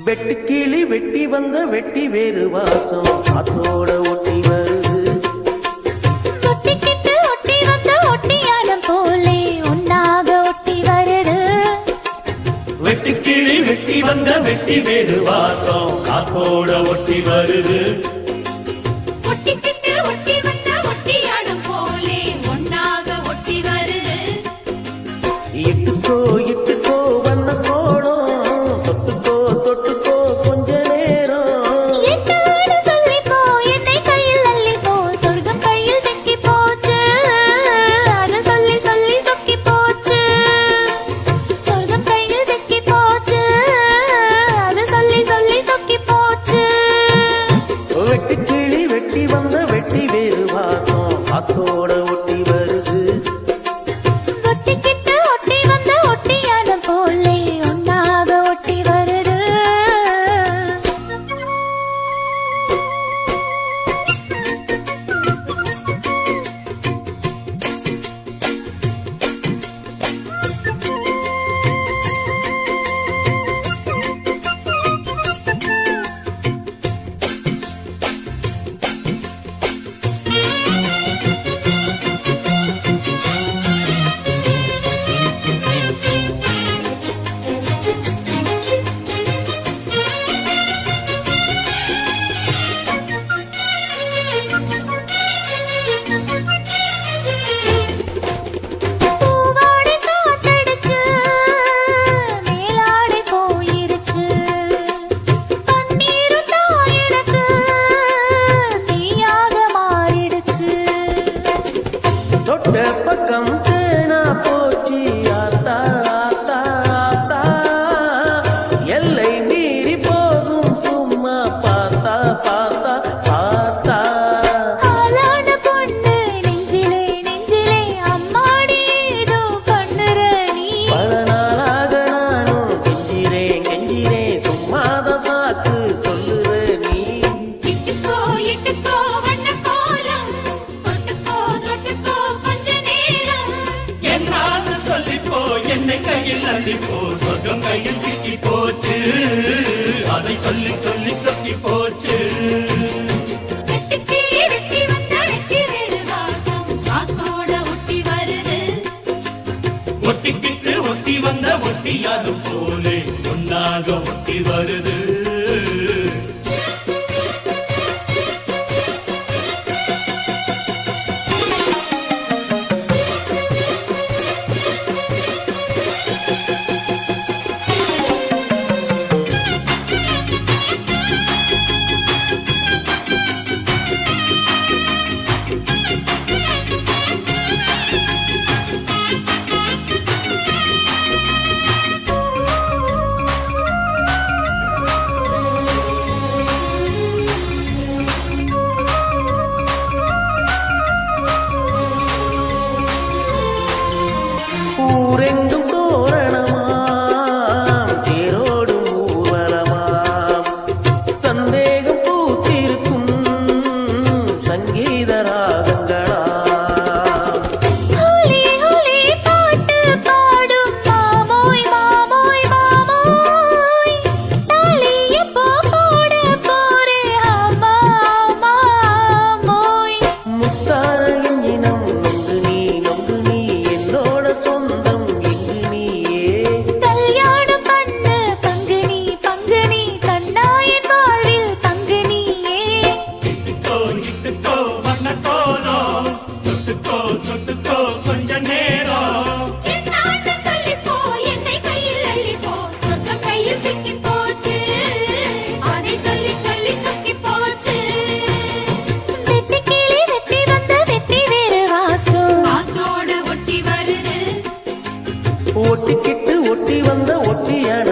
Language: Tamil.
வெட்டுக்கிளி வெட்டி வந்த வெட்டி வேறு வாசம் காத்தோட ஒட்டி வருது. ஒட்டிக்கிட்டு ஒட்டி வந்த ஒட்டியானம் போலே ஒன்னாக ஒட்டி வருது. வெட்டுக்கிளி வெட்டி வந்த வெட்டி வேறு வாசம் காத்தோட ஒட்டி வருது. ஒட்டிக்கிட்டு ஒட்டி வந்த ஒட்டியானம் போலே ஒன்னாக ஒட்டி வருது. இட்டுக்கோ இட்டுக்கோ வண்ண கோடம் தொட்டுக்கோ தொட்டுக்கோ கொஞ்ச நேரம். என்னோட சொல்லிப்போ என்னை கையில் அள்ளிப்போ சொர்க்கம் கையில் சிக்கி போச்சு. அதை சொல்லி சொல்லி சொக்கி போச்சு. சொர்க்கம் கையில் சிக்கி போச்சு. அதை சொல்லி சொல்லி சொக்கி போச்சு. வெட்டுக்கிளி வெட்டி வந்த வெட்டி வேறு வாசம் காத்தோட ஒட்டி வருது. ஒட்டிக்கிட்டு ஒட்டி வந்த ஒட்டியானம் போலே ஒன்னாக ஒட்டி வருது. பூவாடை காத்தடிச்சு மேலாடை போயிருச்சு. பன்னீரும் தான் எனக்கு தீயாக மாறிடுச்சு. தொட்ட பக்கம் தேனா போச்சு ஆத்தா ஆத்தா ஆத்தா. எல்லை மீறி போகும் சும்மா பார்த்தா பார்த்தா பார்த்தா. ஆளான பொண்ணு நெஞ்சிலே நெஞ்சிலே அம்மாடி ஏதோ பண்ணுற நீ. பல நாளாக நானும் கெஞ்சிரேன் கெஞ்சிரேன் சும்மாத சாக்கு சொல்லுற நீ. இட்டுக்கோ இட்டுக்கோ வண்ண கோலம் தொட்டுக்கோ தொட்டுக்கோ கொஞ்ச நேரம். என்னான்னு சொல்லிப்போ என்னை கையில் அள்ளிப்போ சொர்க்கம் கையில் சிக்கி போச்சு. அதை சொல்லி சொல்லி சொக்கி போச்சு. வெட்டுக்கிளி வெட்டி வந்த வெட்டி வேறு வாசம் காத்தோட ஒட்டி வருது. ஒட்டிக்கிட்டு ஒட்டி வந்த ஒட்டியாது போலே ஒன்னாக ஒட்டி வருது. ஊரெங்கும் தோரணமாம் தேரோடும் ஊர்வலமாம். சந்தேகம் பூத்திருக்கும் சங்கீத ராகங்களாம். ஹோலி ஹோலி பாட்டு பாடும் மாமோய் மாமோய் மாமோய். தாலி எப்போ போட போறே அம்மா அம்மா அம்மோய். முத்தார இனம் நொங்கு நீ என்னோட சொந்தம் இங்கு நீயே. கல்யாணம் பண்ண பங்குனி பங்குனி கண்ணாயன் வாழ்வில் பங்குனியே. இட்டுக்கோ இட்டுக்கோ வண்ண கோலம் தொட்டுக்கோ தொட்டுக்கோ கொஞ்ச நேரம். என்னான்னு சொல்லிப்போ என்னை கையில் அள்ளிப்போ சொர்க்கம் கையில் சிக்கி போச்சு. அதை சொல்லி சொல்லி சொக்கி போச்சு. வெட்டுக்கிளி வெட்டி வந்த வெட்டி வேறு வாசம் காத்தோட ஒட்டி வருது. ஒட்டிக்கிட்டு ஒட்டி வந்த ஒட்டியான